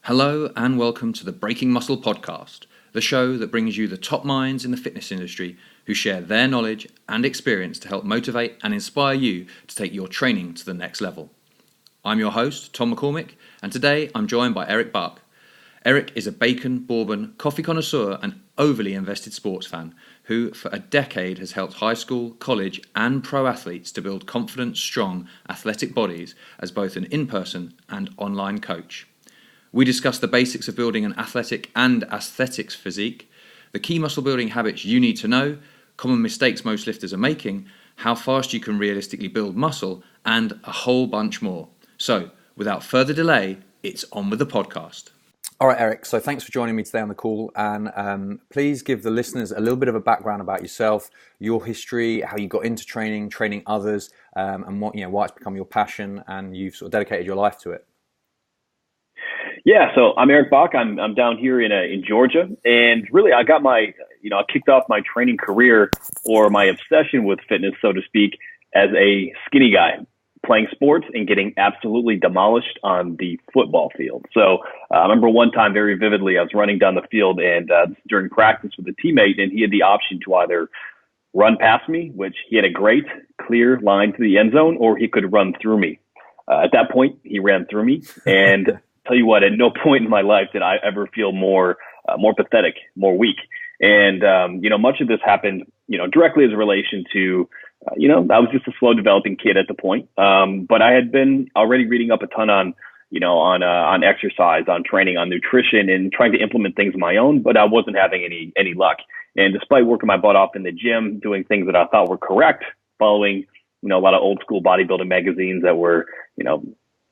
Hello and welcome to the Breaking Muscle podcast, the show that brings you the top minds in the fitness industry who share their knowledge and experience to help motivate and inspire you to take your training to the next level. I'm your host, Tom McCormick, and today I'm joined by Eric Bach. Eric is a bacon, bourbon, coffee connoisseur and overly invested sports fan who for a decade has helped high school, college and pro athletes to build confident, strong, athletic bodies as both an in-person and online coach. We discuss the basics of building an athletic and aesthetics physique, the key muscle building habits you need to know, common mistakes most lifters are making, how fast you can realistically build muscle, and a whole bunch more. So, without further delay, it's on with the podcast. All right, Eric, so thanks for joining me today on the call, and please give the listeners a little bit of a background about yourself, your history, how you got into training others, and why it's become your passion and you've sort of dedicated your life to it. Yeah, so I'm Eric Bach. I'm down here in Georgia, and really I got I kicked off my training career or my obsession with fitness, so to speak, as a skinny guy playing sports and getting absolutely demolished on the football field. So I remember one time very vividly, I was running down the field and during practice with a teammate, and he had the option to either run past me, which he had a great clear line to the end zone, or he could run through me. At that point, he ran through me, and tell you what, at no point in my life did I ever feel more pathetic, more weak. And, much of this happened, directly as a relation to, I was just a slow developing kid at the point. But I had been already reading up a ton on exercise, on training, on nutrition, and trying to implement things of my own, but I wasn't having any luck. And despite working my butt off in the gym, doing things that I thought were correct, following, a lot of old school bodybuilding magazines that were,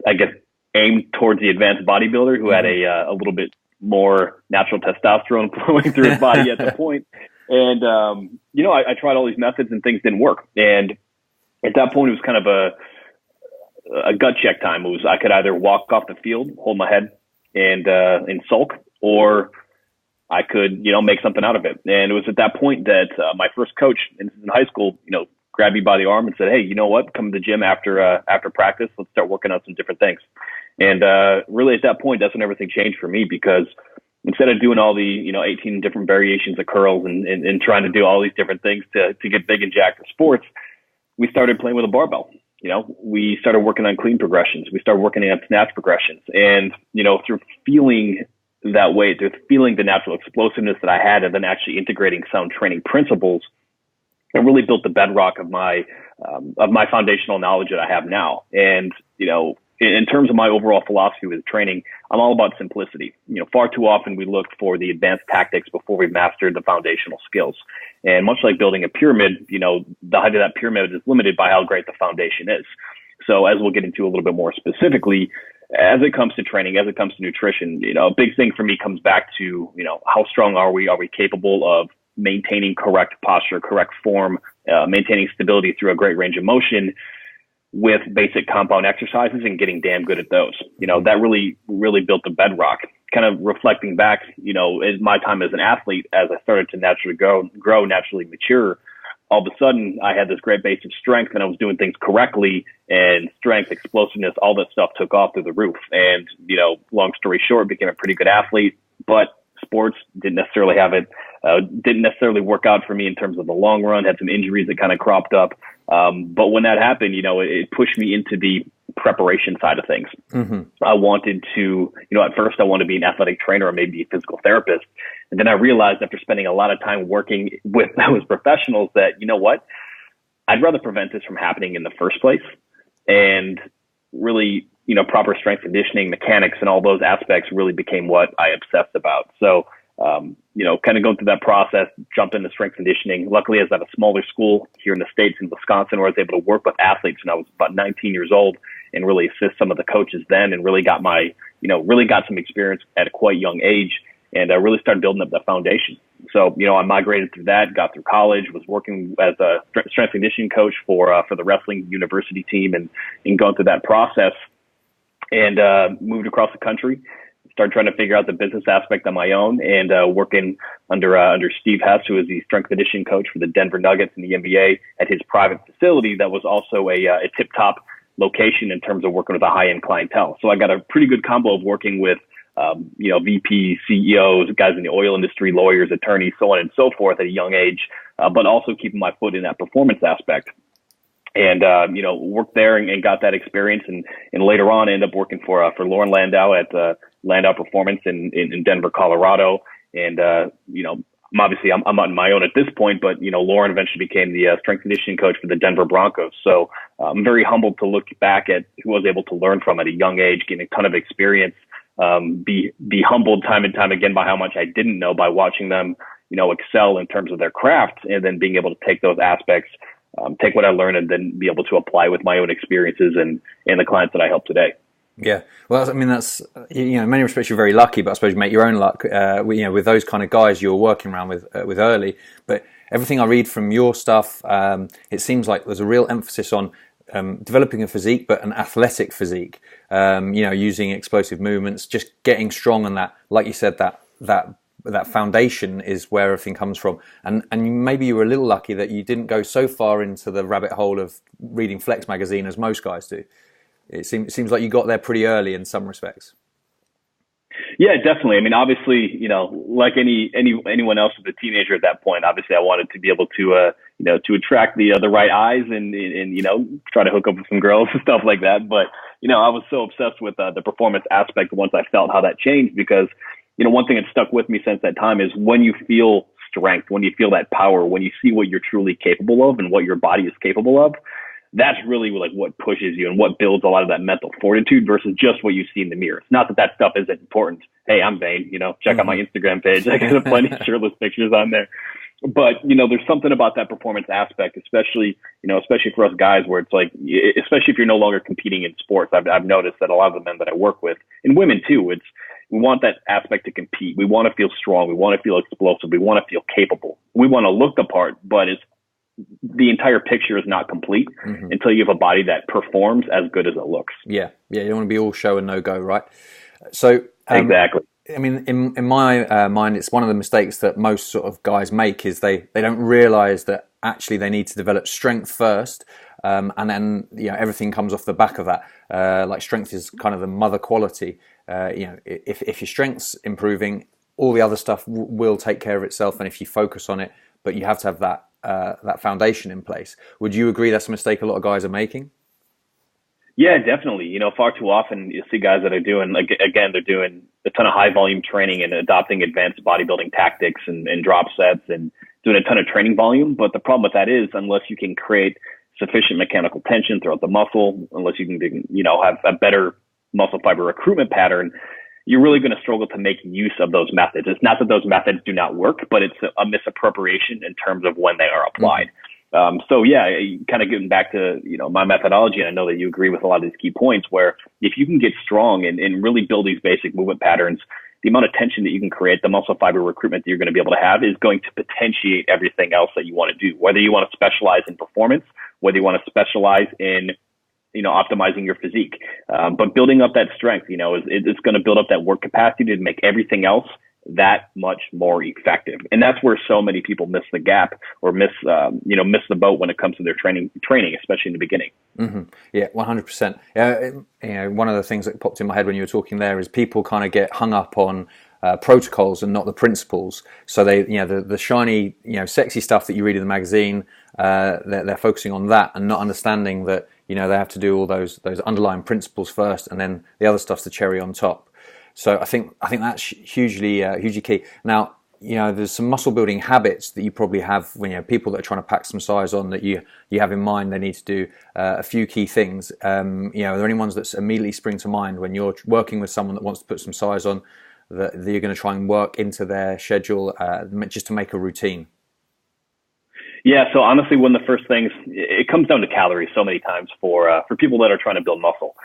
I guess, aimed towards the advanced bodybuilder who had a little bit more natural testosterone flowing through his body at the point. And, I tried all these methods and things didn't work. And at that point, it was kind of a gut check time. It was, I could either walk off the field, hold my head and sulk, or I could, make something out of it. And it was at that point that my first coach in high school, grabbed me by the arm and said, "Hey, you know what? Come to the gym after practice. Let's start working on some different things." And really at that point, that's when everything changed for me, because instead of doing all the, 18 different variations of curls and trying to do all these different things to get big and jacked in sports, we started playing with a barbell. We started working on clean progressions. We started working on snatch progressions. And, through feeling that way, through feeling the natural explosiveness that I had, and then actually integrating sound training principles, it really built the bedrock of my foundational knowledge that I have now. And, in terms of my overall philosophy with training, I'm all about simplicity. Far too often we look for the advanced tactics before we've mastered the foundational skills. And much like building a pyramid, the height of that pyramid is limited by how great the foundation is. So as we'll get into a little bit more specifically, as it comes to training, as it comes to nutrition, a big thing for me comes back to, how strong are we? Are we capable of maintaining correct posture, correct form, maintaining stability through a great range of motion with basic compound exercises and getting damn good at those. That really, really built the bedrock. Kind of reflecting back, in my time as an athlete, as I started to naturally grow, naturally mature, all of a sudden I had this great base of strength and I was doing things correctly, and strength, explosiveness, all that stuff took off through the roof. And, long story short, became a pretty good athlete, but sports didn't necessarily didn't necessarily work out for me in terms of the long run, had some injuries that kind of cropped up. But when that happened, it pushed me into the preparation side of things. Mm-hmm. I wanted to, at first I wanted to be an athletic trainer or maybe a physical therapist. And then I realized after spending a lot of time working with those professionals that, I'd rather prevent this from happening in the first place. And really, proper strength conditioning, mechanics, and all those aspects really became what I obsessed about. So, kind of going through that process, jumped into strength conditioning. Luckily, I was at a smaller school here in the States in Wisconsin, where I was able to work with athletes when I was about 19 years old and really assist some of the coaches then, and really got really got some experience at a quite young age, and I really started building up that foundation. So, I migrated through that, got through college, was working as a strength conditioning coach for the wrestling university team, and going through that process, and moved across the country. Started trying to figure out the business aspect on my own, and working under Steve Hess, who is the strength conditioning coach for the Denver Nuggets in the NBA, at his private facility that was also a tip-top location in terms of working with a high-end clientele. So I got a pretty good combo of working with VP, CEOs, guys in the oil industry, lawyers, attorneys, so on and so forth at a young age, but also keeping my foot in that performance aspect. And, worked there and got that experience. And later on, ended up working for Lauren Landau at Landau Performance in Denver, Colorado. And, I'm on my own at this point, but, Lauren eventually became the strength conditioning coach for the Denver Broncos. So I'm very humbled to look back at who I was able to learn from at a young age, getting a ton of experience, be humbled time and time again by how much I didn't know by watching them, excel in terms of their craft, and then being able to take those aspects, take what I learned, and then be able to apply with my own experiences and the clients that I help today. Yeah, well, that's in many respects you're very lucky, but I suppose you make your own luck. With those kind of guys you're working around with early. But everything I read from your stuff, it seems like there's a real emphasis on developing a physique, but an athletic physique. Using explosive movements, just getting strong, and that, like you said, that foundation is where everything comes from. And maybe you were a little lucky that you didn't go so far into the rabbit hole of reading Flex magazine as most guys do. It seems like you got there pretty early in some respects. Yeah, definitely. I mean, obviously, like anyone else as a teenager at that point, obviously I wanted to be able to, to attract the right eyes and try to hook up with some girls and stuff like that. But, I was so obsessed with the performance aspect once I felt how that changed, because, one thing that stuck with me since that time is when you feel strength, when you feel that power, when you see what you're truly capable of and what your body is capable of, that's really like what pushes you and what builds a lot of that mental fortitude versus just what you see in the mirror. It's not that stuff isn't important. Hey, I'm vain, check out my Instagram page. I got plenty of shirtless pictures on there. But, there's something about that performance aspect, especially for us guys, where it's like, especially if you're no longer competing in sports. I've noticed that a lot of the men that I work with, and women too, we want that aspect to compete. We want to feel strong. We want to feel explosive. We want to feel capable. We want to look the part, but the entire picture is not complete until you have a body that performs as good as it looks. Yeah. You don't want to be all show and no go, right? So exactly. I mean, in my mind, it's one of the mistakes that most sort of guys make is they don't realize that actually they need to develop strength first, and then everything comes off the back of that. Like strength is kind of the mother quality. If your strength's improving, all the other stuff will take care of itself, and if you focus on it, but you have to have that foundation in place. Would you agree that's a mistake a lot of guys are making? Yeah, definitely. Far too often you see guys that are doing, like, again, they're doing a ton of high volume training and adopting advanced bodybuilding tactics and drop sets and doing a ton of training volume. But the problem with that is, unless you can create sufficient mechanical tension throughout the muscle, unless you can, have a better muscle fiber recruitment pattern, you're really going to struggle to make use of those methods. It's not that those methods do not work, but it's a misappropriation in terms of when they are applied. So yeah, kind of getting back to, my methodology, and I know that you agree with a lot of these key points, where if you can get strong and really build these basic movement patterns, the amount of tension that you can create, the muscle fiber recruitment that you're going to be able to have is going to potentiate everything else that you want to do, whether you want to specialize in performance, whether you want to specialize in optimizing your physique. But building up that strength, it's going to build up that work capacity to make everything else that much more effective. And that's where so many people miss the gap or miss the boat when it comes to their training, especially in the beginning. Mm-hmm. Yeah, 100%. One of the things that popped in my head when you were talking there is people kind of get hung up on protocols and not the principles. So they, the shiny, sexy stuff that you read in the magazine, they're focusing on that and not understanding that, they have to do all those underlying principles first, and then the other stuff's the cherry on top. So I think that's hugely key. Now, there's some muscle building habits that you probably have when people that are trying to pack some size on that you have in mind. They need to do a few key things. Are there any ones that immediately spring to mind when you're working with someone that wants to put some size on that you're going to try and work into their schedule just to make a routine? Yeah, so honestly, one of the first things, it comes down to calories so many times for people that are trying to build muscle.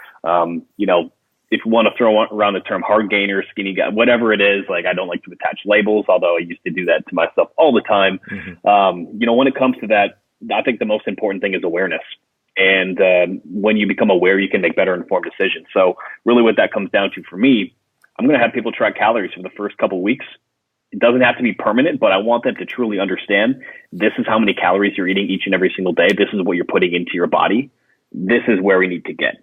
If you want to throw around the term hard gainer, skinny guy, whatever it is, like, I don't like to attach labels, although I used to do that to myself all the time. Mm-hmm. When it comes to that, I think the most important thing is awareness. And when you become aware, you can make better informed decisions. So really what that comes down to for me, I'm going to have people track calories for the first couple of weeks. It doesn't have to be permanent, but I want them to truly understand this is how many calories you're eating each and every single day. This is what you're putting into your body. This is where we need to get.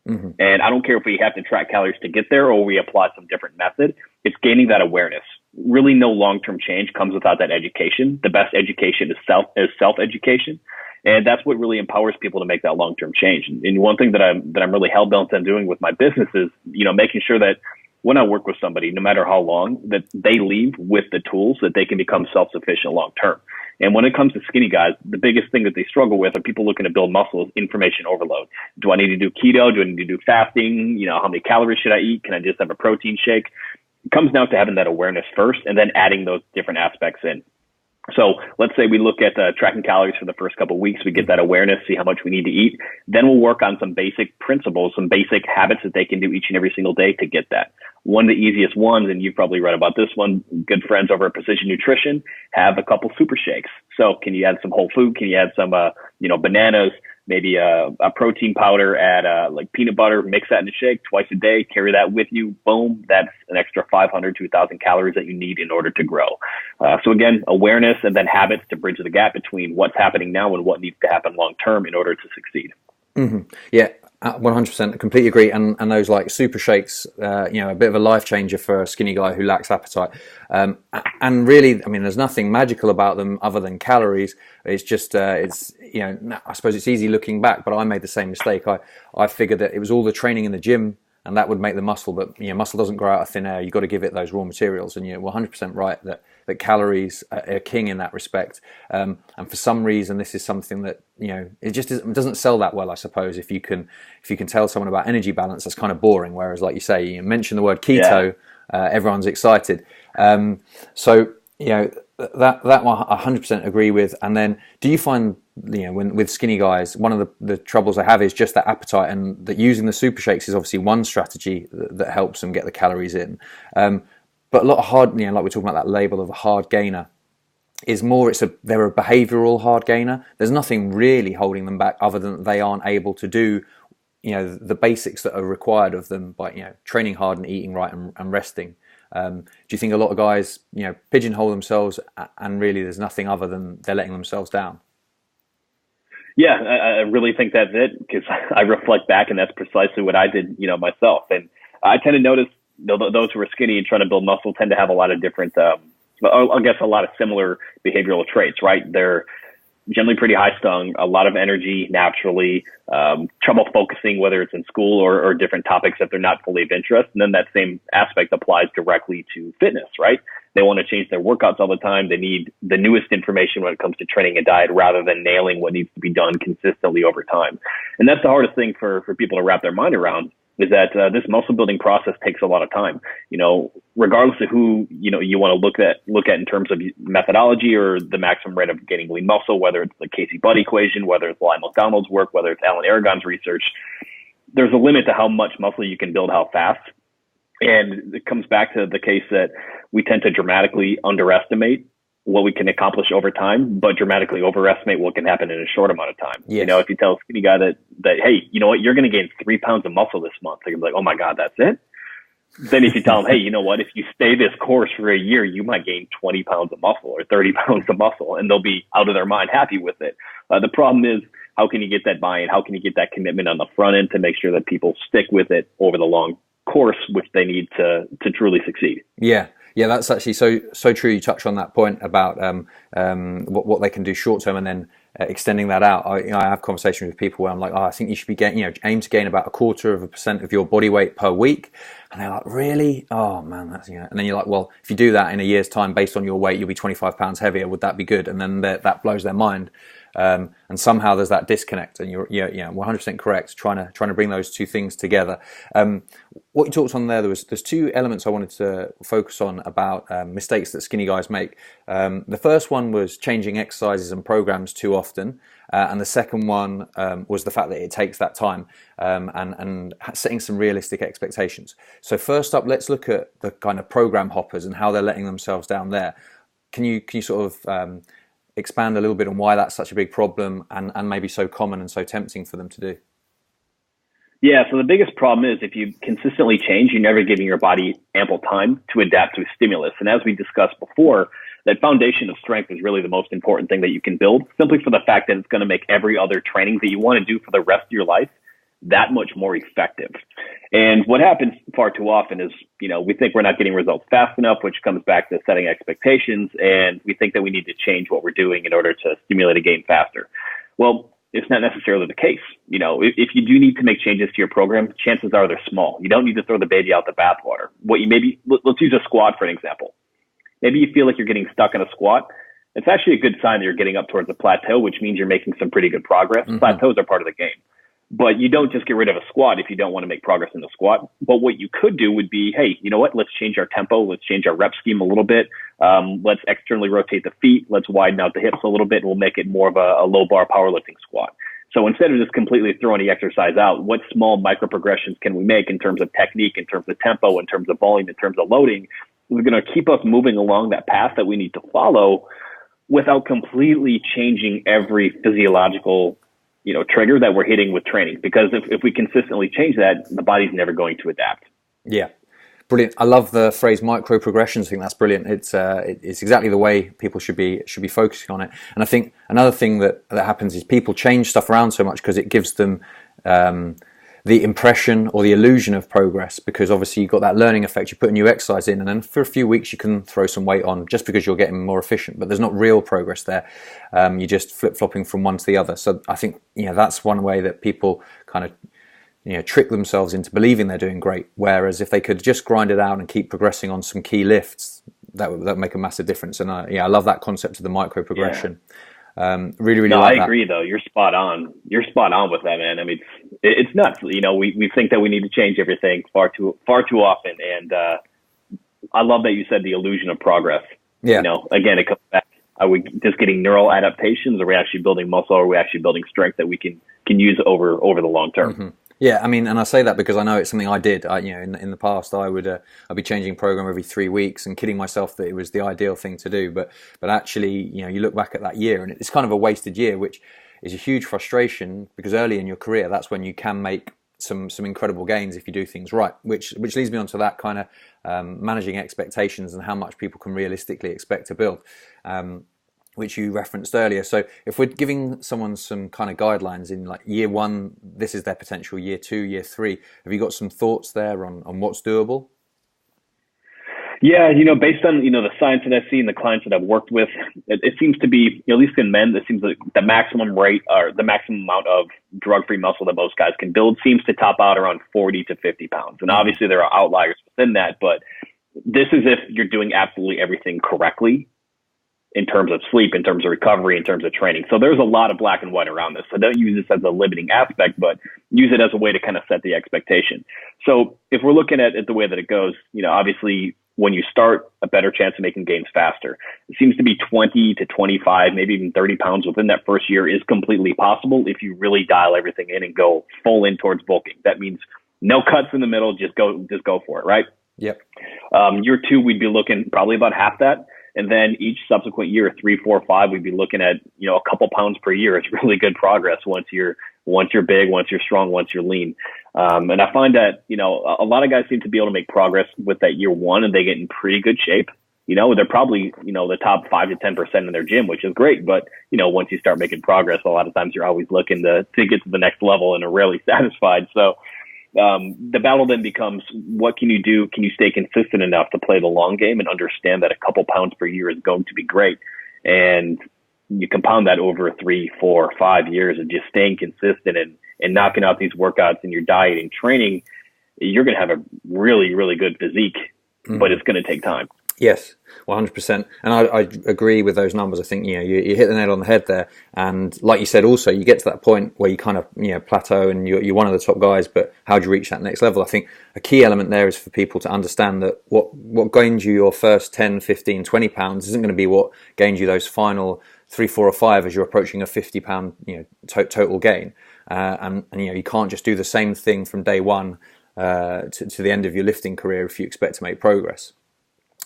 And I don't care if we have to track calories to get there or we apply some different method. It's gaining that awareness. Really, no long-term change comes without that education. The best education is self-education. And that's what really empowers people to make that long-term change. And one thing that I'm really hell-bent on doing with my business is, making sure that when I work with somebody, no matter how long, that they leave with the tools that they can become self-sufficient long-term. And when it comes to skinny guys, the biggest thing that they struggle with are people looking to build muscle is information overload. Do I need to do keto? Do I need to do fasting? How many calories should I eat? Can I just have a protein shake? It comes down to having that awareness first and then adding those different aspects in. So let's say we look at tracking calories for the first couple of weeks. We get that awareness, see how much we need to eat. Then we'll work on some basic principles, some basic habits that they can do each and every single day to get that. One of the easiest ones, and you've probably read about this one, good friends over at Precision Nutrition have a couple super shakes. So can you add some whole food? Can you add some, bananas, maybe a protein powder, add like peanut butter, mix that in a shake twice a day, carry that with you. Boom, that's an extra 500 to 1,000 calories that you need in order to grow. So again, awareness and then habits to bridge the gap between what's happening now and what needs to happen long term in order to succeed. Yeah. 100%, I completely agree. And those like super shakes, a bit of a life changer for a skinny guy who lacks appetite. And really, there's nothing magical about them other than calories. It's just, I suppose it's easy looking back, but I made the same mistake. I figured that it was all the training in the gym and that would make the muscle, but muscle doesn't grow out of thin air. You've got to give it those raw materials, and you're 100% right that calories are king in that respect. And for some reason, this is something that it just doesn't sell that well. I suppose if you can tell someone about energy balance, that's kind of boring. Whereas, like you say, you mention the word keto, everyone's excited. So that one I 100% agree with. And then, do you find when with skinny guys, one of the troubles I have is just that appetite, and that using the super shakes is obviously one strategy that helps them get the calories in. But a lot of hard, like we're talking about that label of a hard gainer, is more they're a behavioural hard gainer. There's nothing really holding them back other than they aren't able to do, the basics that are required of them by, training hard and eating right and resting. Do you think a lot of guys, pigeonhole themselves and really there's nothing other than they're letting themselves down? Yeah, I really think that's it, because I reflect back and that's precisely what I did, myself. And I tend to notice those who are skinny and trying to build muscle tend to have a lot of different, a lot of similar behavioral traits, right? They're generally pretty high strung, a lot of energy naturally, trouble focusing, whether it's in school or different topics that they're not fully of interest. And then that same aspect applies directly to fitness, right? They want to change their workouts all the time. They need the newest information when it comes to training and diet rather than nailing what needs to be done consistently over time. And that's the hardest thing for people to wrap their mind around, is that this muscle building process takes a lot of time. Regardless of who you want to look at in terms of methodology or the maximum rate of gaining lean muscle, whether it's the Casey-Butt equation, whether it's Lyle McDonald's work, whether it's Alan Aragon's research, there's a limit to how much muscle you can build, how fast. And it comes back to the case that we tend to dramatically underestimate what we can accomplish over time, but dramatically overestimate what can happen in a short amount of time. Yes. If you tell a skinny guy that, hey, you know what, you're going to gain 3 pounds of muscle this month, they're going to be like, oh my God, that's it? Then if you tell them, hey, you know what, if you stay this course for a year, you might gain 20 pounds of muscle or 30 pounds of muscle, and they'll be out of their mind happy with it. The problem is, how can you get that buy-in? How can you get that commitment on the front end to make sure that people stick with it over the long course, which they need to truly succeed? Yeah, that's actually so true. You touch on that point about what they can do short term and then extending that out. I have conversations with people where I'm like, I think you should be aim to gain about 0.25% of your body weight per week, and they're like, really? Oh man, that's and then you're like, well, if you do that in a year's time based on your weight, you'll be 25 pounds heavier. Would that be good? And then that blows their mind. And somehow there's that disconnect, and you're 100% correct. Trying to bring those two things together. What you talked on there's two elements I wanted to focus on about mistakes that skinny guys make. The first one was changing exercises and programs too often, and the second one was the fact that it takes that time and setting some realistic expectations. So first up, let's look at the kind of program hoppers and how they're letting themselves down there. Can you sort of expand a little bit on why that's such a big problem and maybe so common and so tempting for them to do? Yeah, so the biggest problem is if you consistently change, you're never giving your body ample time to adapt to a stimulus. And as we discussed before, that foundation of strength is really the most important thing that you can build, simply for the fact that it's going to make every other training that you want to do for the rest of your life that much more effective. And what happens far too often is, we think we're not getting results fast enough, which comes back to setting expectations. And we think that we need to change what we're doing in order to stimulate a gain faster. Well, it's not necessarily the case. If you do need to make changes to your program, chances are they're small. You don't need to throw the baby out the bathwater. Let's use a squat for an example. Maybe you feel like you're getting stuck in a squat. It's actually a good sign that you're getting up towards a plateau, which means you're making some pretty good progress. Mm-hmm. Plateaus are part of the game. But you don't just get rid of a squat if you don't want to make progress in the squat. But what you could do would be, hey, you know what? Let's change our tempo. Let's change our rep scheme a little bit. Let's externally rotate the feet. Let's widen out the hips a little bit. We'll make it more of a low bar powerlifting squat. So instead of just completely throwing the exercise out, what small micro progressions can we make in terms of technique, in terms of tempo, in terms of volume, in terms of loading? We're going to keep us moving along that path that we need to follow without completely changing every physiological trigger that we're hitting with training. Because if we consistently change that, the body's never going to adapt. Yeah. Brilliant. I love the phrase micro progressions. I think that's brilliant. It's exactly the way people should be focusing on it. And I think another thing that happens is people change stuff around so much because it gives them the impression or the illusion of progress, because obviously you've got that learning effect. You put a new exercise in and then for a few weeks you can throw some weight on just because you're getting more efficient, but there's not real progress there. You're just flip-flopping from one to the other. So I think that's one way that people kind of trick themselves into believing they're doing great. Whereas if they could just grind it out and keep progressing on some key lifts, that would make a massive difference. And I love that concept of the micro progression. Yeah. Really no, like I agree though. You're spot on. You're spot on with that, man. I mean, it's nuts. We think that we need to change everything far too often. And I love that you said the illusion of progress. Yeah. Again, it comes back. Are we just getting neural adaptations? Are we actually building muscle? Are we actually building strength that we can use over the long term? Mm-hmm. Yeah, I mean, and I say that because I know it's something I did. In the past, I'd be changing program every 3 weeks and kidding myself that it was the ideal thing to do. But actually, you look back at that year and it's kind of a wasted year, which is a huge frustration because early in your career, that's when you can make some incredible gains if you do things right. Which leads me on to that kind of managing expectations and how much people can realistically expect to build. Which you referenced earlier. So if we're giving someone some kind of guidelines in like year one, this is their potential, year 2, year 3, have you got some thoughts there on what's doable? Yeah, based on, the science that I see and the clients that I've worked with, it seems to be, at least in men, it seems like the maximum rate or the maximum amount of drug-free muscle that most guys can build seems to top out around 40 to 50 pounds. And obviously there are outliers within that, but this is if you're doing absolutely everything correctly in terms of sleep, in terms of recovery, in terms of training. So there's a lot of black and white around this. So don't use this as a limiting aspect, but use it as a way to kind of set the expectation. So if we're looking at it the way that it goes, obviously when you start, a better chance of making gains faster. It seems to be 20 to 25, maybe even 30 pounds within that first year is completely possible if you really dial everything in and go full in towards bulking. That means no cuts in the middle, just go for it, right? Yep. Year 2, we'd be looking probably about half that. And then each subsequent year, 3, 4, 5, we'd be looking at, a couple pounds per year. It's really good progress once you're big, once you're strong, once you're lean. And I find that, a lot of guys seem to be able to make progress with that year 1 and they get in pretty good shape. They're probably, the top 5 to 10% in their gym, which is great. But, once you start making progress, a lot of times you're always looking to get to the next level and are rarely satisfied. So the battle then becomes, what can you do? Can you stay consistent enough to play the long game and understand that a couple pounds per year is going to be great? And you compound that over 3, 4, 5 years of just staying consistent and knocking out these workouts in your diet and training, you're going to have a really, really good physique, but it's going to take time. Yes, 100%. And I agree with those numbers. I think, you hit the nail on the head there. And like you said, also, you get to that point where you kind of, plateau and you're one of the top guys, but how do you reach that next level? I think a key element there is for people to understand that what gains you your first 10, 15, 20 pounds isn't going to be what gains you those final 3, 4 or 5 as you're approaching a 50 pound, total gain. And you can't just do the same thing from day one to the end of your lifting career if you expect to make progress.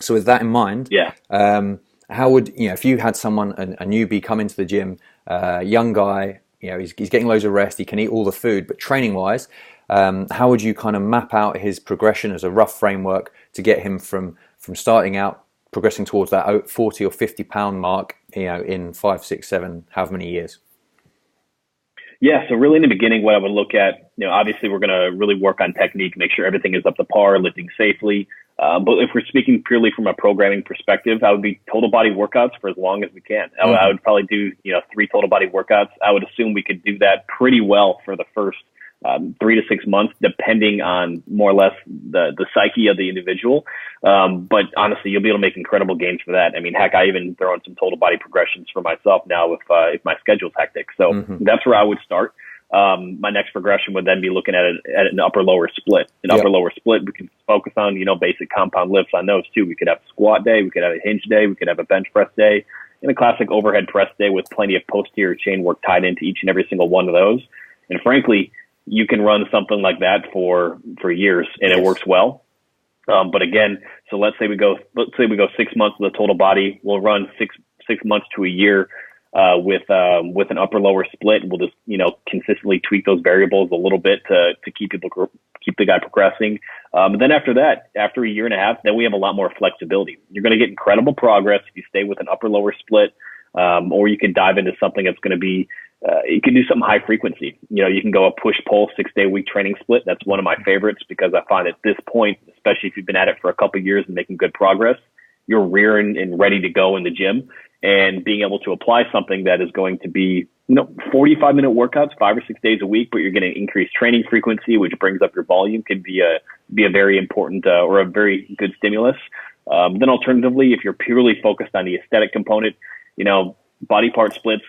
So with that in mind, how would, if you had someone, a newbie come into the gym, young guy, he's getting loads of rest, he can eat all the food, but training wise, how would you kind of map out his progression as a rough framework to get him from starting out, progressing towards that 40 or 50 pound mark, in 5, 6, 7, however many years? Yeah, so really in the beginning, what I would look at, obviously we're going to really work on technique, make sure everything is up to par, lifting safely. But if we're speaking purely from a programming perspective, I would be total body workouts for as long as we can. I would probably do, 3 total body workouts. I would assume we could do that pretty well for the first 3 to 6 months, depending on more or less the psyche of the individual. But honestly, you'll be able to make incredible gains for that. I mean, heck, I even throw in some total body progressions for myself now if my schedule's hectic. So that's where I would start. My next progression would then be looking at an upper lower split. Upper lower split, we can focus on, basic compound lifts on those too. We could have a squat day, we could have a hinge day, we could have a bench press day, and a classic overhead press day with plenty of posterior chain work tied into each and every single one of those. And frankly, you can run something like that for years and it works well. But again, so let's say we go 6 months with a total body. We'll run six months to a year with an upper lower split. We'll just consistently tweak those variables a little bit to keep the guy progressing. And then after that, after a year and a half, then we have a lot more flexibility. You're going to get incredible progress if you stay with an upper lower split, or you can dive into something that's going to be you can do something high frequency. You can go a push-pull 6-day week training split. That's one of my favorites because I find at this point, especially if you've been at it for a couple of years and making good progress, you're rearing and ready to go in the gym. And being able to apply something that is going to be 45-minute workouts 5 or 6 days a week, but you're getting increased training frequency, which brings up your volume, can be a very important or a very good stimulus. Then alternatively, if you're purely focused on the aesthetic component, body part splits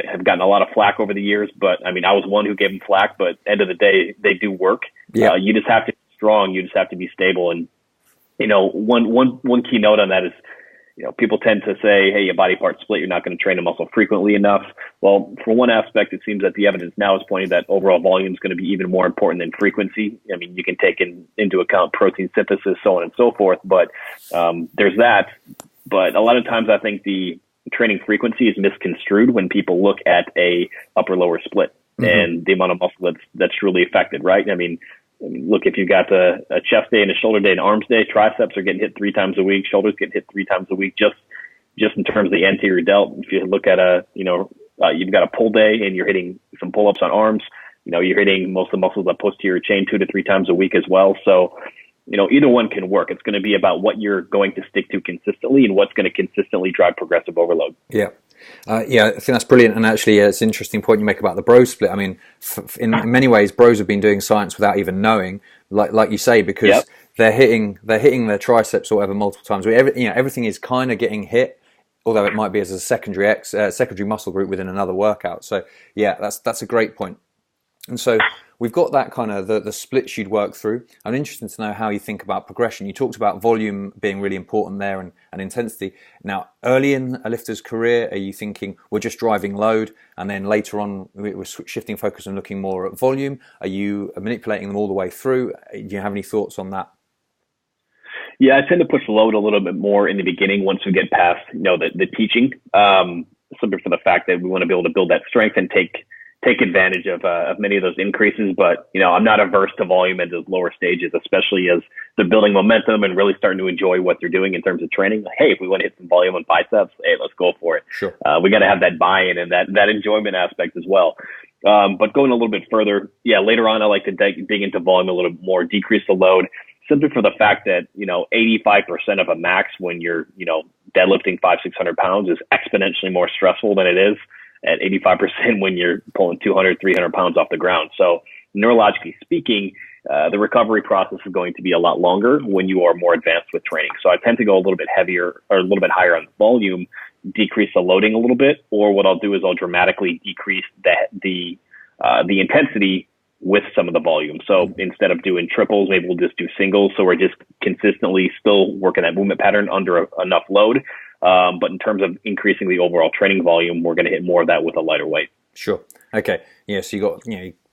have gotten a lot of flack over the years, but I mean, I was one who gave them flack, but end of the day, they do work. Yeah. You just have to be strong. You just have to be stable. And, one key note on that is, people tend to say, hey, a body part split, you're not going to train a muscle frequently enough. Well, for one aspect, it seems that the evidence now is pointing that overall volume is going to be even more important than frequency. I mean, you can take into account protein synthesis, so on and so forth, but there's that. But a lot of times I think the training frequency is misconstrued when people look at a upper lower split and the amount of muscle that's truly affected, right? I mean, look, if you've got a chest day and a shoulder day and arms day, triceps are getting hit 3 times a week, shoulders getting hit 3 times a week, just in terms of the anterior delt. If you look at you've got a pull day and you're hitting some pull-ups on arms, you're hitting most of the muscles on posterior chain 2 to 3 times a week as well. So, either one can work. It's going to be about what you're going to stick to consistently and what's going to consistently drive progressive overload. Yeah. I think that's brilliant. And actually, it's an interesting point you make about the bro split. I mean, in many ways, bros have been doing science without even knowing, like you say, because they're hitting their triceps or whatever multiple times. Everything is kind of getting hit, although it might be as a secondary muscle group within another workout. So yeah, that's a great point. And so we've got that kind of the splits you'd work through. I'm interested to know how you think about progression. You talked about volume being really important there and intensity. Now, early in a lifter's career, are you thinking we're just driving load and then later on we're shifting focus and looking more at volume? Are you manipulating them all the way through? Do you have any thoughts on that? Yeah, I tend to push the load a little bit more in the beginning once we get past, the teaching, simply for the fact that we want to be able to build that strength and take advantage of many of those increases. But, I'm not averse to volume at those lower stages, especially as they're building momentum and really starting to enjoy what they're doing in terms of training. Like, hey, if we want to hit some volume on biceps, hey, let's go for it. Sure. We got to have that buy-in and that enjoyment aspect as well. But going a little bit further, later on, I like to dig into volume a little more, decrease the load, simply for the fact that, 85% of a max when you're, deadlifting 500-600 pounds is exponentially more stressful than it is at 85% when you're pulling 200-300 pounds off the ground. So neurologically speaking, the recovery process is going to be a lot longer when you are more advanced with training. So I tend to go a little bit heavier or a little bit higher on the volume, decrease the loading a little bit, or what I'll do is I'll dramatically decrease the intensity with some of the volume. So instead of doing triples, maybe we'll just do singles. So we're just consistently still working that movement pattern under enough load. But in terms of increasing the overall training volume, we're going to hit more of that with a lighter weight. Sure. Okay. Yeah. So you got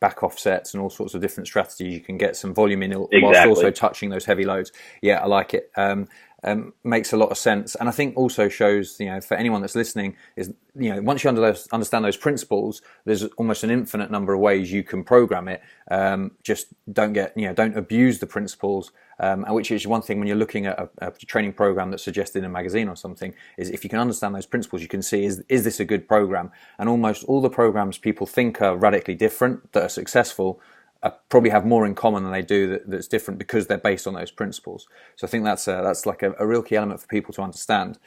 back off sets and all sorts of different strategies. You can get some volume in whilst also touching those heavy loads. Yeah, I like it. makes a lot of sense. And I think also shows, for anyone that's listening, is, once you understand those principles, there's almost an infinite number of ways you can program it. Just don't abuse the principles, which is one thing when you're looking at a training program that's suggested in a magazine or something, is if you can understand those principles, you can see, is this a good program? And almost all the programs people think are radically different that are successful probably have more in common than they do that's different, because they're based on those principles. So I think that's like a real key element for people to understand.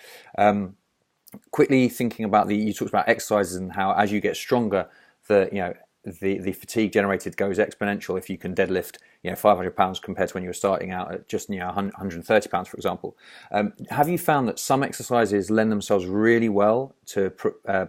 Quickly thinking about you talked about exercises and how as you get stronger, the fatigue generated goes exponential if you can deadlift 500 pounds compared to when you were starting out at just 130 pounds, for example. Have you found that some exercises lend themselves really well to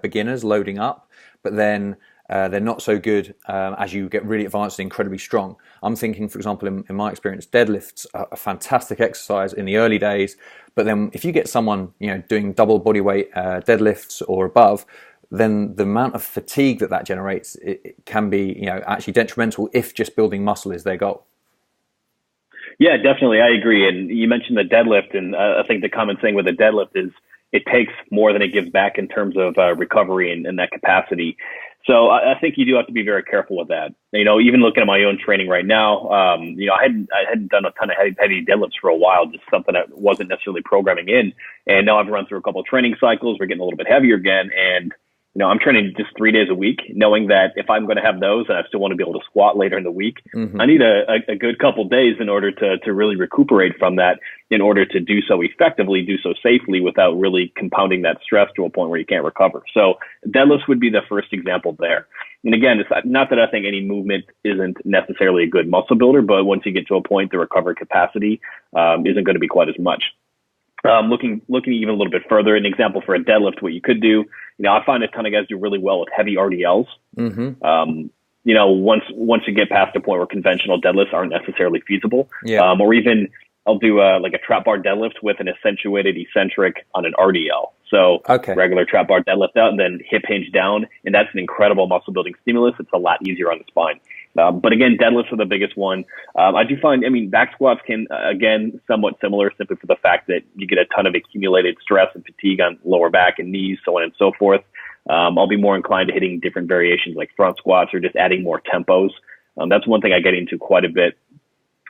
beginners loading up, but then they're not so good as you get really advanced and incredibly strong? I'm thinking, for example, in my experience, deadlifts are a fantastic exercise in the early days, but then if you get someone doing double body weight deadlifts or above, then the amount of fatigue that generates, it can be actually detrimental if just building muscle is their goal. Yeah, definitely, I agree. And you mentioned the deadlift, and I think the common thing with the deadlift is it takes more than it gives back in terms of recovery and that capacity. So I think you do have to be very careful with that. Even looking at my own training right now, I hadn't done a ton of heavy deadlifts for a while, just something that wasn't necessarily programming in. And now I've run through a couple of training cycles. We're getting a little bit heavier again. And I'm training just 3 days a week, knowing that if I'm going to have those and I still want to be able to squat later in the week, I need a good couple days in order to really recuperate from that, in order to do so effectively, do so safely without really compounding that stress to a point where you can't recover. So deadlifts would be the first example there. And again, it's not that I think any movement isn't necessarily a good muscle builder, but once you get to a point, the recovery capacity isn't going to be quite as much. Looking even a little bit further, an example for a deadlift, what you could do, I find a ton of guys do really well with heavy RDLs. Once you get past a point where conventional deadlifts aren't necessarily feasible, or even I'll do like a trap bar deadlift with an accentuated eccentric on an RDL. So regular trap bar deadlift out and then hip hinge down, and that's an incredible muscle building stimulus. It's a lot easier on the spine. But again, deadlifts are the biggest one. I do find, back squats can, again, somewhat similar, simply for the fact that you get a ton of accumulated stress and fatigue on lower back and knees, so on and so forth. I'll be more inclined to hitting different variations like front squats or just adding more tempos. That's one thing I get into quite a bit,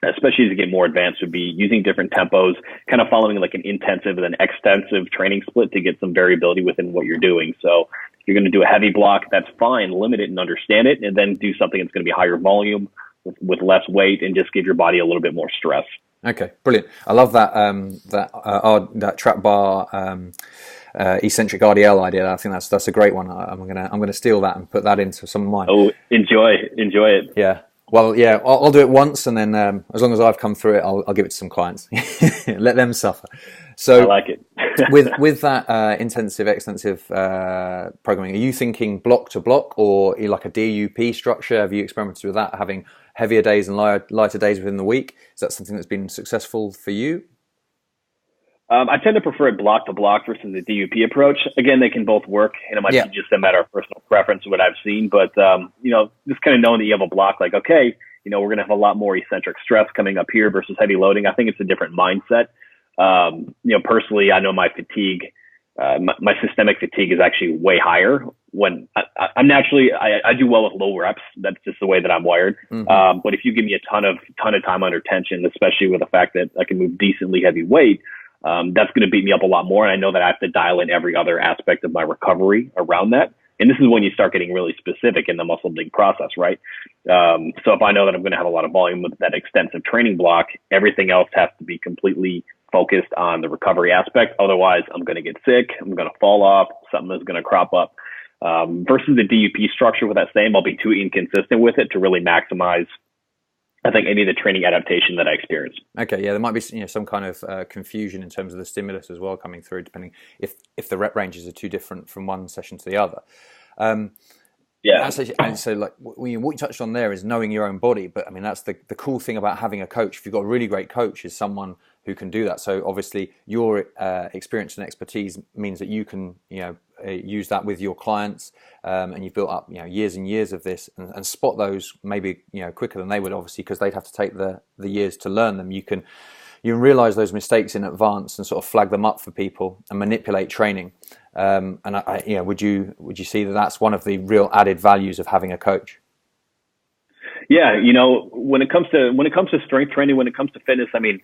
especially as you get more advanced, would be using different tempos, kind of following like an intensive and an extensive training split to get some variability within what you're doing. So if you're going to do a heavy block, that's fine, limit it and understand it, and then do something that's going to be higher volume with less weight and just give your body a little bit more stress. Okay, brilliant. I love that that trap bar eccentric RDL idea. I think that's a great one. I'm gonna steal that and put that into some of mine. Oh, enjoy it. Yeah. Well, yeah, I'll do it once, and then as long as I've come through it, I'll give it to some clients. Let them suffer. So I like it. with that intensive, extensive programming, are you thinking block to block, or like a DUP structure? Have you experimented with that, having heavier days and lighter days within the week? Is that something that's been successful for you? I tend to prefer it block to block versus the DUP approach. Again, they can both work, and it might be just a matter of personal preference of what I've seen. But, just kind of knowing that you have a block, like, okay, we're going to have a lot more eccentric stress coming up here versus heavy loading. I think it's a different mindset. Personally, I know my fatigue, my systemic fatigue is actually way higher when I'm naturally, I do well with low reps. That's just the way that I'm wired. But if you give me a ton of time under tension, especially with the fact that I can move decently heavy weight, that's going to beat me up a lot more. And I know that I have to dial in every other aspect of my recovery around that. And this is when you start getting really specific in the muscle building process, right? So if I know that I'm going to have a lot of volume with that extensive training block, everything else has to be completely focused on the recovery aspect. Otherwise, I'm going to get sick. I'm going to fall off. Something is going to crop up. Versus the DUP structure with that same, I'll be too inconsistent with it to really maximize, I think, any of the training adaptation that I experience. Okay, yeah, there might be some kind of confusion in terms of the stimulus as well coming through, depending if the rep ranges are too different from one session to the other. And so like what you touched on there is knowing your own body, but I mean that's the cool thing about having a coach. If you've got a really great coach, is someone who can do that. So obviously your experience and expertise means that you can use that with your clients, and you've built up years and years of this, and spot those maybe quicker than they would, obviously, because they'd have to take the years to learn them. You can you realize those mistakes in advance and sort of flag them up for people and manipulate training. And would you see that that's one of the real added values of having a coach? Yeah, when it comes to strength training, when it comes to fitness, I mean,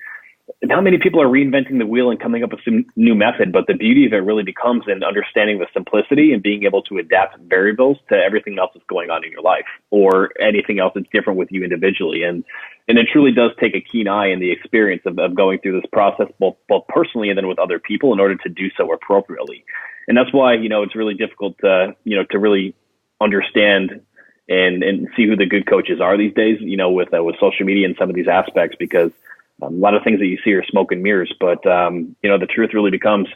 not many people are reinventing the wheel and coming up with some new method, but the beauty of it really becomes in understanding the simplicity and being able to adapt variables to everything else that's going on in your life or anything else that's different with you individually. And it truly does take a keen eye and the experience of going through this process, both personally and then with other people in order to do so appropriately. And that's why, it's really difficult to really understand and see who the good coaches are these days, with social media and some of these aspects, because a lot of things that you see are smoke and mirrors, but the truth really becomes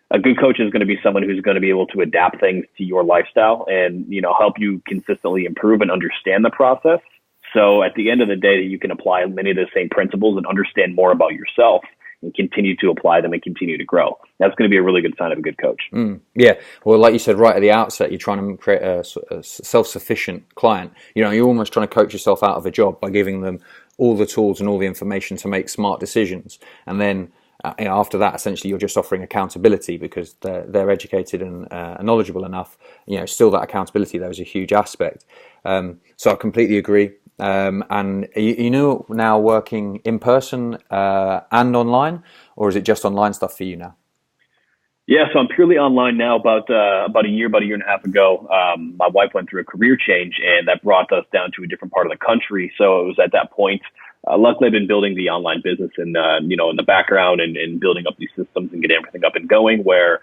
a good coach is going to be someone who's going to be able to adapt things to your lifestyle and, help you consistently improve and understand the process. So at the end of the day, you can apply many of the same principles and understand more about yourself and continue to apply them and continue to grow. That's going to be a really good sign of a good coach. Yeah. Well, like you said right at the outset, you're trying to create a self-sufficient client. You're almost trying to coach yourself out of a job by giving them all the tools and all the information to make smart decisions. And then after that, essentially, you're just offering accountability because they're educated and knowledgeable enough. Still that accountability there is a huge aspect. So I completely agree. And you now working in person and online, or is it just online stuff for you now? Yeah, so I'm purely online now. About a year and a half ago, my wife went through a career change, and that brought us down to a different part of the country. So it was at that point. Luckily, I've been building the online business in the background and building up these systems and getting everything up and going. Where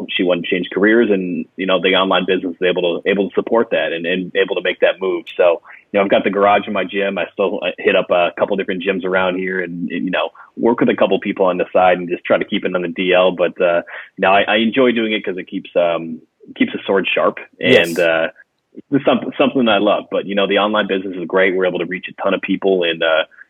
she wanted to change careers, and the online business is able to support that and able to make that move. So I've got the garage in my gym. I still hit up a couple different gyms around here, and work with a couple people on the side and just try to keep it on the DL. But I enjoy doing it because it keeps the sword sharp, and it's something I love. But the online business is great. We're able to reach a ton of people and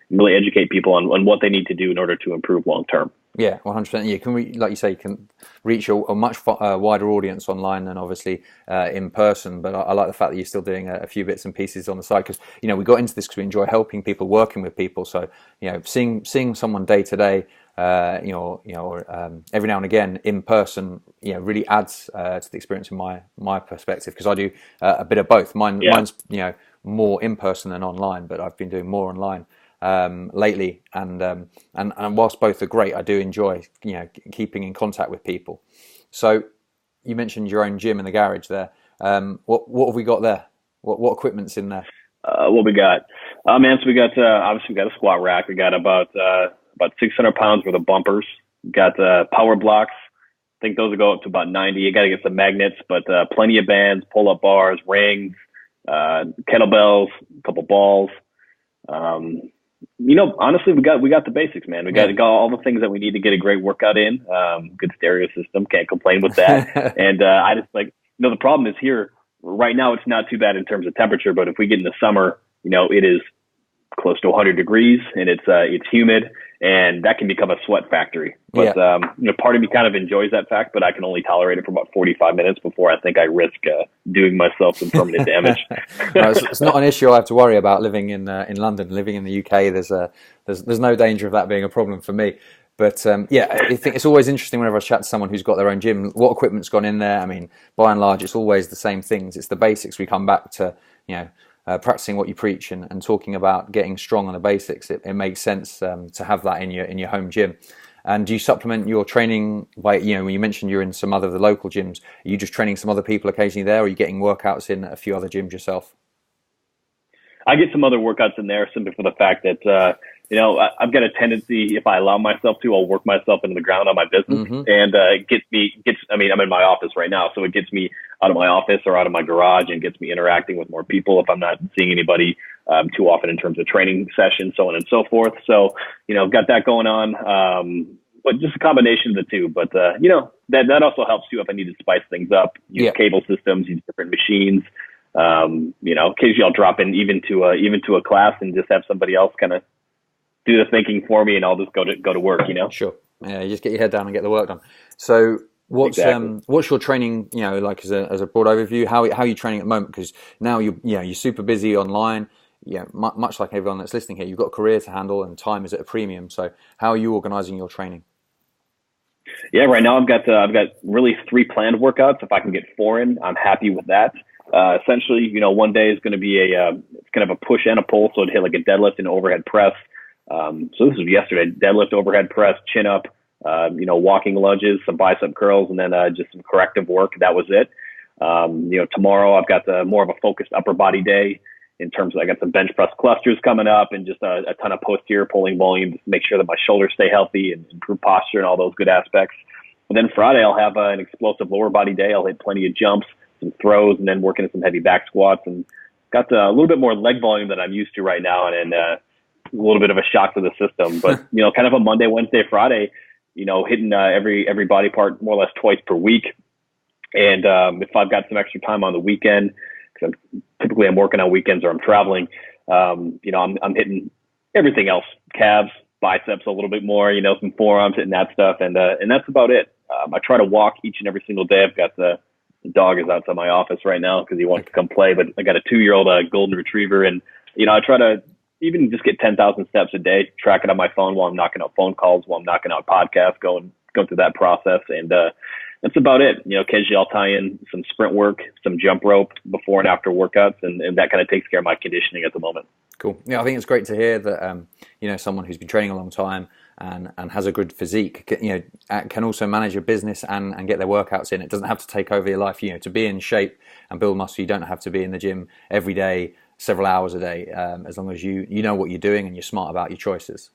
really educate people on what they need to do in order to improve long term. Yeah, 100%. You can, like you say, you can reach a much wider audience online than obviously in person. But I like the fact that you're still doing a few bits and pieces on the side because we got into this because we enjoy helping people, working with people. So seeing someone day to day, every now and again in person, really adds to the experience in my perspective because I do a bit of both. Mine's more in person than online, but I've been doing more online lately, and whilst both are great, I do enjoy keeping in contact with people. So you mentioned your own gym in the garage there. What have we got there? What equipment's in there? What we got? So we got obviously we got a squat rack. We got about 600 pounds worth of bumpers. We got power blocks. I think those will go up to about 90. You got to get some magnets, but plenty of bands, pull-up bars, rings, kettlebells, a couple balls. Honestly, we got the basics, man. We got all the things that we need to get a great workout in. Good stereo system, can't complain with that. And I just the problem is here right now. It's not too bad in terms of temperature, but if we get in the summer, it is close to 100 degrees and it's humid, and that can become a sweat factory. But part of me kind of enjoys that fact, but I can only tolerate it for about 45 minutes before I think I risk doing myself some permanent damage. No, it's not an issue I have to worry about living in London. Living in the UK, there's no danger of that being a problem for me. But I think it's always interesting whenever I chat to someone who's got their own gym, what equipment's gone in there. I mean, by and large, it's always the same things. It's the basics. We come back to practicing what you preach and talking about getting strong on the basics. It makes sense to have that in your home gym. And do you supplement your training by, when you mentioned you're in some other of the local gyms, are you just training some other people occasionally there, or are you getting workouts in a few other gyms yourself? I get some other workouts in there simply for the fact that, I've got a tendency, if I allow myself to, I'll work myself into the ground on my business. Mm-hmm. And I'm in my office right now, so it gets me out of my office or out of my garage and gets me interacting with more people if I'm not seeing anybody too often in terms of training sessions, so on and so forth. So, I've got that going on. But just a combination of the two. But, that also helps too if I need to spice things up, use cable systems, use different machines. Occasionally I'll drop in even to a class and just have somebody else kind of do the thinking for me, and I'll just go to work. Sure. Yeah, you just get your head down and get the work done. So what's your training? Like as a broad overview, how are you training at the moment? Because now you're super busy online. much like everyone that's listening here, you've got a career to handle and time is at a premium. So how are you organizing your training? Yeah, right now I've got really 3 planned workouts. If I can get 4 in, I'm happy with that. Essentially, one day is going to be it's kind of a push and a pull. So it'd hit like a deadlift and overhead press. So this was yesterday: deadlift, overhead press, chin up, walking lunges, some bicep curls, and then just some corrective work. That was it. Tomorrow I've got more of a focused upper body day in terms of I got some bench press clusters coming up and just a ton of posterior pulling volume to make sure that my shoulders stay healthy and improve posture and all those good aspects. And then Friday I'll have an explosive lower body day. I'll hit plenty of jumps, some throws, and then working at some heavy back squats, and got a little bit more leg volume than I'm used to right now, and a little bit of a shock to the system. But kind of a Monday, Wednesday, Friday, hitting every body part more or less twice per week. And if I've got some extra time on the weekend, because typically I'm working on weekends or I'm traveling, I'm hitting everything else: calves, biceps a little bit more, some forearms, hitting that stuff, and that's about it. I try to walk each and every single day. I've got the dog is outside my office right now because he wants to come play, but I got a 2-year-old golden retriever, and I try to even just get 10,000 steps a day, track it on my phone while I'm knocking out phone calls, while I'm knocking out podcasts, going through that process, and that's about it. Occasionally I'll tie in some sprint work, some jump rope before and after workouts, and that kind of takes care of my conditioning at the moment. Cool. Yeah, I think it's great to hear that someone who's been training a long time and has a good physique, can also manage a business and get their workouts in. It doesn't have to take over your life. To be in shape and build muscle, you don't have to be in the gym every day, several hours a day, as long as you know what you're doing and you're smart about your choices.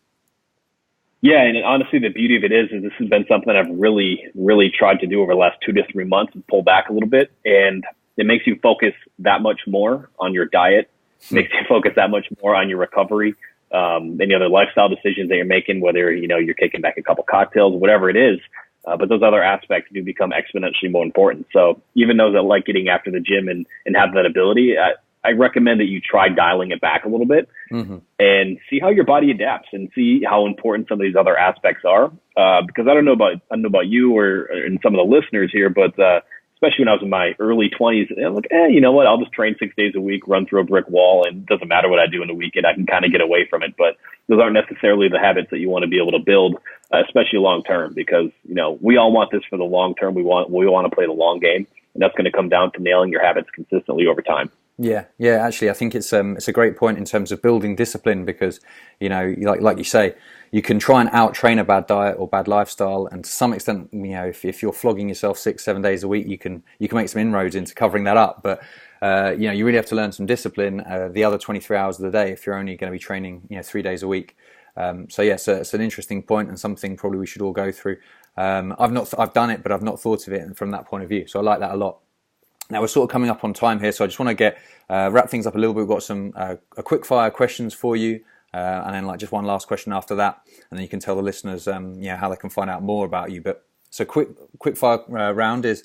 Yeah, and honestly, the beauty of it is this has been something I've really, really tried to do over the last 2 to 3 months and pull back a little bit. And it makes you focus that much more on your diet, makes you focus that much more on your recovery, any other lifestyle decisions that you're making, whether, you're kicking back a couple cocktails, whatever it is. But those other aspects do become exponentially more important. So even those that like getting after the gym and have that ability, I recommend that you try dialing it back a little bit and see how your body adapts and see how important some of these other aspects are. Because I don't know about you or and some of the listeners here, but especially when I was in my early 20s, I'm like, you know what? I'll just train 6 days a week, run through a brick wall, and it doesn't matter what I do in the weekend. I can kind of get away from it. But those aren't necessarily the habits that you want to be able to build, especially long term, because we all want this for the long term. We want to play the long game, and that's going to come down to nailing your habits consistently over time. Yeah. Actually, I think it's a great point in terms of building discipline because, like you say, you can try and out-train a bad diet or bad lifestyle, and to some extent, if you're flogging yourself 6-7 days a week, you can make some inroads into covering that up. But you really have to learn some discipline the other 23 hours of the day if you're only going to be training 3 days a week. So it's an interesting point and something probably we should all go through. I've done it, but I've not thought of it from that point of view. So I like that a lot. Now we're sort of coming up on time here, so I just want to wrap things up a little bit. We've got some quick fire questions for you, and then just one last question after that, and then you can tell the listeners how they can find out more about you. But so quick fire round is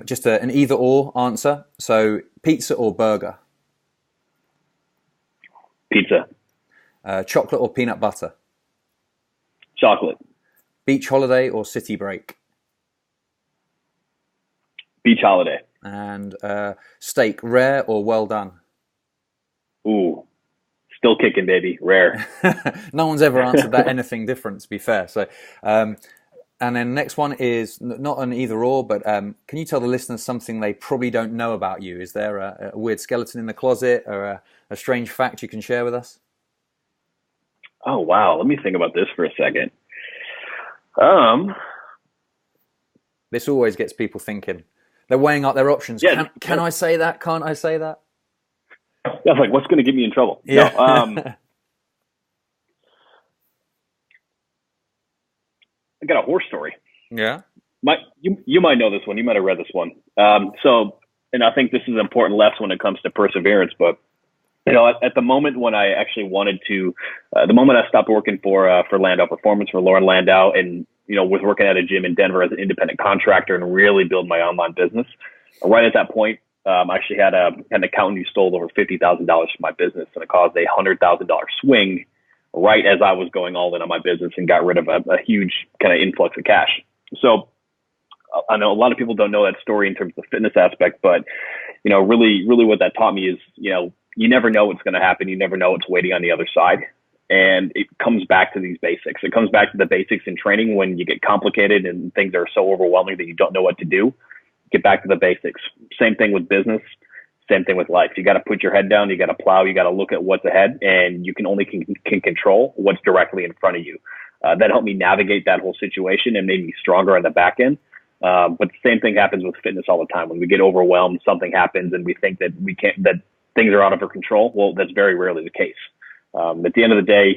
just an either or answer. So pizza or burger? Pizza. Chocolate or peanut butter? Chocolate. Beach holiday or city break? Beach holiday. And steak, rare or well done? Ooh, still kicking, baby. Rare. No one's ever answered that anything different, to be fair. So, and then next one is not an either or, but can you tell the listeners something they probably don't know about you? Is there a weird skeleton in the closet or a strange fact you can share with us? Oh, wow. Let me think about this for a second. This always gets people thinking. They're weighing up their options. Yeah, can I say that? Can't I say that? That's like, what's going to get me in trouble? Yeah. No, I got a horse story. Yeah. You might know this one. You might have read this one. And I think this is an important lesson when it comes to perseverance. But at the moment when I actually wanted to, the moment I stopped working for Landau Performance for Lauren Landau, and was working at a gym in Denver as an independent contractor and really build my online business. Right at that point, I actually had an accountant who stole over $50,000 from my business, and it caused a $100,000 swing right as I was going all in on my business and got rid of a huge kind of influx of cash. So I know a lot of people don't know that story in terms of the fitness aspect, but really what that taught me is, you never know what's going to happen. You never know what's waiting on the other side. And it comes back to these basics. It comes back to the basics in training. When you get complicated and things are so overwhelming that you don't know what to do, get back to the basics. Same thing with business. Same thing with life. You got to put your head down. You got to plow. You got to look at what's ahead, and you can only can control what's directly in front of you. That helped me navigate that whole situation and made me stronger on the back end. But the same thing happens with fitness all the time. When we get overwhelmed, something happens, and we think that that things are out of our control. Well, that's very rarely the case. At the end of the day,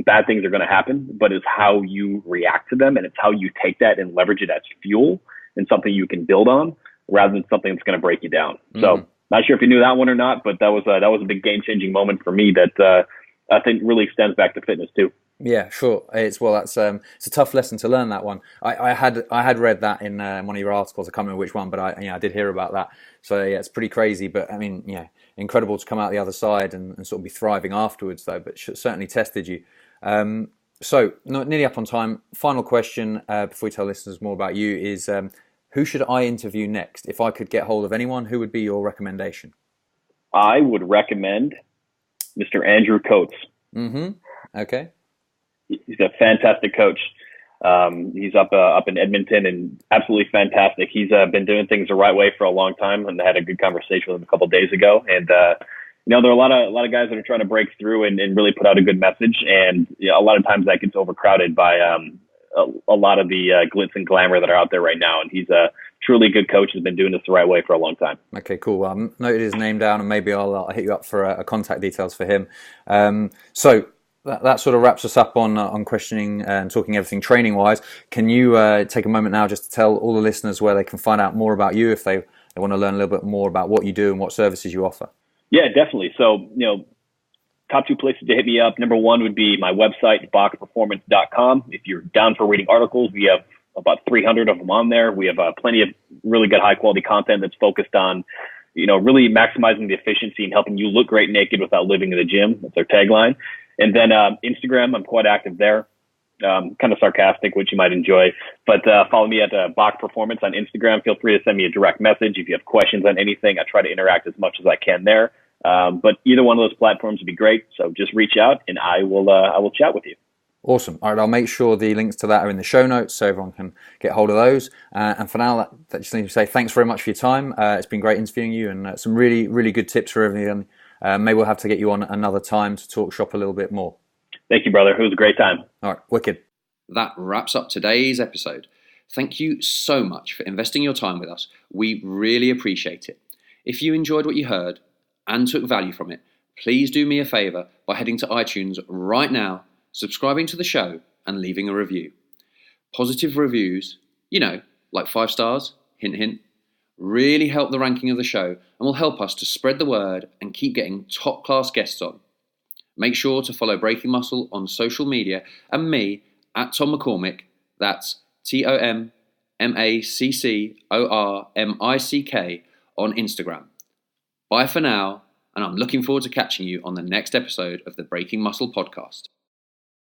bad things are going to happen, but it's how you react to them, and it's how you take that and leverage it as fuel and something you can build on, rather than something that's going to break you down. Mm-hmm. So, not sure if you knew that one or not, but that was a big game-changing moment for me that I think really extends back to fitness too. Yeah, sure. It's a tough lesson to learn, that one. I had read that in one of your articles. I can't remember which one, but I did hear about that. So yeah, it's pretty crazy. But I mean, incredible to come out the other side and sort of be thriving afterwards, though. But certainly tested you. So nearly up on time. Final question before we tell listeners more about you is, who should I interview next? If I could get hold of anyone, who would be your recommendation? I would recommend Mr. Andrew Coates. Mm-hmm. Okay. He's a fantastic coach. He's up in Edmonton and absolutely fantastic. He's been doing things the right way for a long time, and I had a good conversation with him a couple of days ago. And there are a lot of guys that are trying to break through and really put out a good message. And a lot of times that gets overcrowded by a lot of the glitz and glamour that are out there right now. And he's a truly good coach. Has been doing this the right way for a long time. Okay, cool. Well, noted his name down, and maybe I'll hit you up for a contact details for him. So that sort of wraps us up on questioning and talking everything training wise. Can you take a moment now just to tell all the listeners where they can find out more about you if they want to learn a little bit more about what you do and what services you offer? Yeah, definitely. So, top two places to hit me up. Number one would be my website, bachperformance.com. If you're down for reading articles, we have about 300 of them on there. We have plenty of really good high quality content that's focused on, really maximizing the efficiency and helping you look great naked without living in the gym. That's our tagline. And then Instagram, I'm quite active there. Kind of sarcastic, which you might enjoy. But follow me at Bach Performance on Instagram. Feel free to send me a direct message if you have questions on anything. I try to interact as much as I can there. But either one of those platforms would be great. So just reach out, and I will chat with you. Awesome. All right, I'll make sure the links to that are in the show notes so everyone can get hold of those. And for now, that just need to say thanks very much for your time. It's been great interviewing you, and some really, really good tips for everyone. Maybe we'll have to get you on another time to talk shop a little bit more. Thank you, brother. It was a great time. All right, wicked. That wraps up today's episode. Thank you so much for investing your time with us. We really appreciate it. If you enjoyed what you heard and took value from it, please do me a favor by heading to iTunes right now, subscribing to the show, and leaving a review. Positive reviews, like 5 stars, hint, hint, really help the ranking of the show and will help us to spread the word and keep getting top-class guests on. Make sure to follow Breaking Muscle on social media and me at Tom McCormick, that's TOMMACCORMICK on Instagram. Bye for now, and I'm looking forward to catching you on the next episode of the Breaking Muscle podcast.